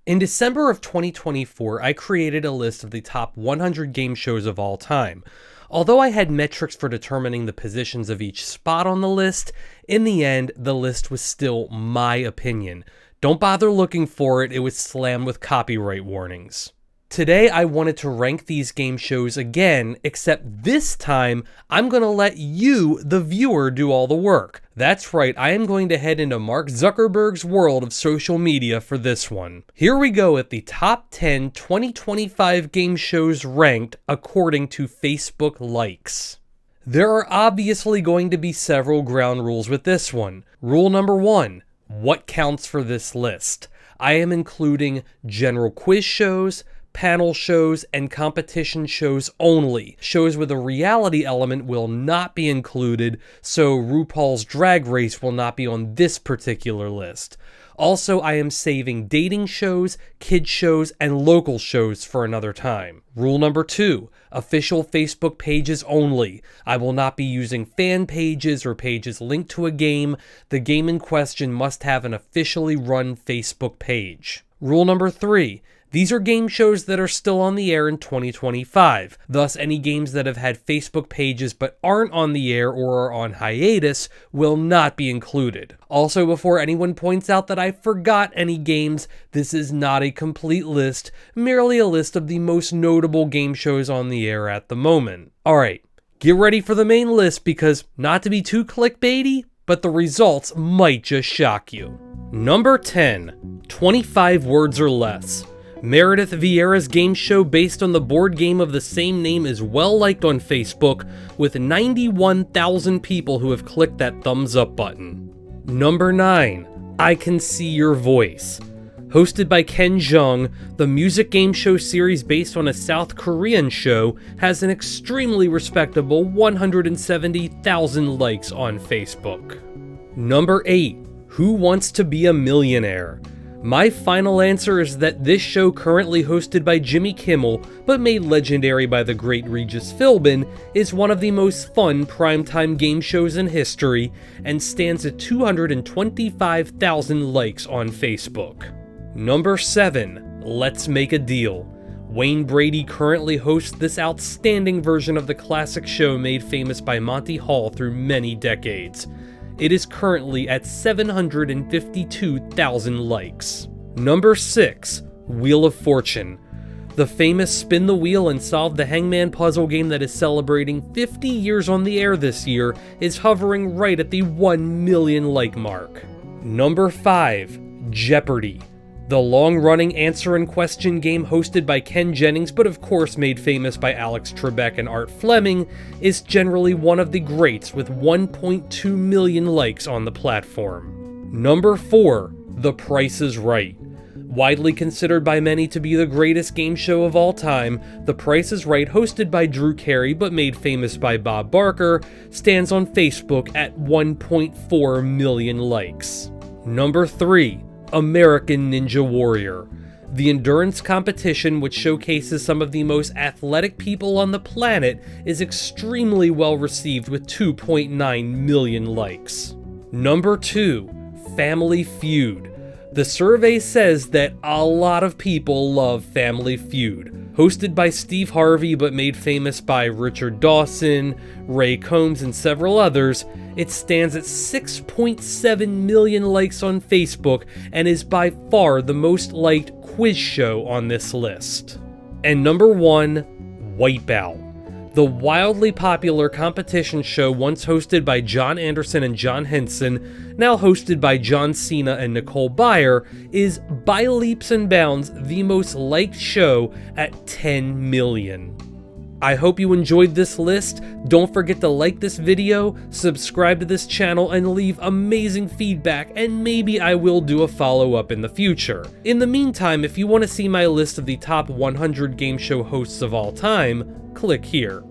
In December of 2024, I created a list of the top 100 game shows of all time. Although I had metrics for determining the positions of each spot on the list, in the end, the list was still my opinion. Don't bother looking for it, it was slammed with copyright warnings. Today, I wanted to rank these game shows again, except this time, I'm going to let you, the viewer, do all the work. That's right, I am going to head into Mark Zuckerberg's world of social media for this one. Here we go at the top 10 2025 game shows ranked according to Facebook likes. There are obviously going to be several ground rules with this one. Rule number 1, what counts for this list? I am including general quiz shows, panel shows, and competition shows only. Shows with a reality element will not be included, so RuPaul's Drag Race will not be on this particular list. Also, I am saving dating shows, kid shows, and local shows for another time. Rule number 2, official Facebook pages only. I will not be using fan pages or pages linked to a game. The game in question must have an officially run Facebook page. Rule number 3, these are game shows that are still on the air in 2025, thus any games that have had Facebook pages but aren't on the air or are on hiatus will not be included. Also, before anyone points out that I forgot any games, this is not a complete list, merely a list of the most notable game shows on the air at the moment. Alright, get ready for the main list because, not to be too clickbaity, but the results might just shock you. Number 10, 25 words or less. Meredith Vieira's game show based on the board game of the same name is well liked on Facebook, with 91,000 people who have clicked that thumbs up button. Number 9, I Can See Your Voice. Hosted by Ken Jeong, the music game show series based on a South Korean show has an extremely respectable 170,000 likes on Facebook. Number 8, Who Wants to Be a Millionaire? My final answer is that this show, currently hosted by Jimmy Kimmel, but made legendary by the great Regis Philbin, is one of the most fun primetime game shows in history, and stands at 225,000 likes on Facebook. Number 7, Let's Make a Deal. Wayne Brady currently hosts this outstanding version of the classic show made famous by Monty Hall through many decades. It is currently at 752,000 likes. Number 6, Wheel of Fortune. The famous Spin the Wheel and Solve the Hangman puzzle game that is celebrating 50 years on the air this year is hovering right at the 1 million like mark. Number 5, Jeopardy! The long-running answer and question game hosted by Ken Jennings, but of course made famous by Alex Trebek and Art Fleming, is generally one of the greats with 1.2 million likes on the platform. Number 4, The Price is Right. Widely considered by many to be the greatest game show of all time, The Price is Right, hosted by Drew Carey but made famous by Bob Barker, stands on Facebook at 1.4 million likes. Number 3, American Ninja Warrior. The endurance competition, which showcases some of the most athletic people on the planet, is extremely well received with 2.9 million likes. Number 2, Family Feud. The survey says that a lot of people love Family Feud. Hosted by Steve Harvey but made famous by Richard Dawson, Ray Combs, and several others, it stands at 6.7 million likes on Facebook and is by far the most liked quiz show on this list. And number 1, Wipeout. The wildly popular competition show once hosted by John Anderson and John Henson, now hosted by John Cena and Nicole Byer, is by leaps and bounds the most liked show at 10 million. I hope you enjoyed this list. Don't forget to like this video, subscribe to this channel, and leave amazing feedback, and maybe I will do a follow-up in the future. In the meantime, if you want to see my list of the top 100 game show hosts of all time, click here.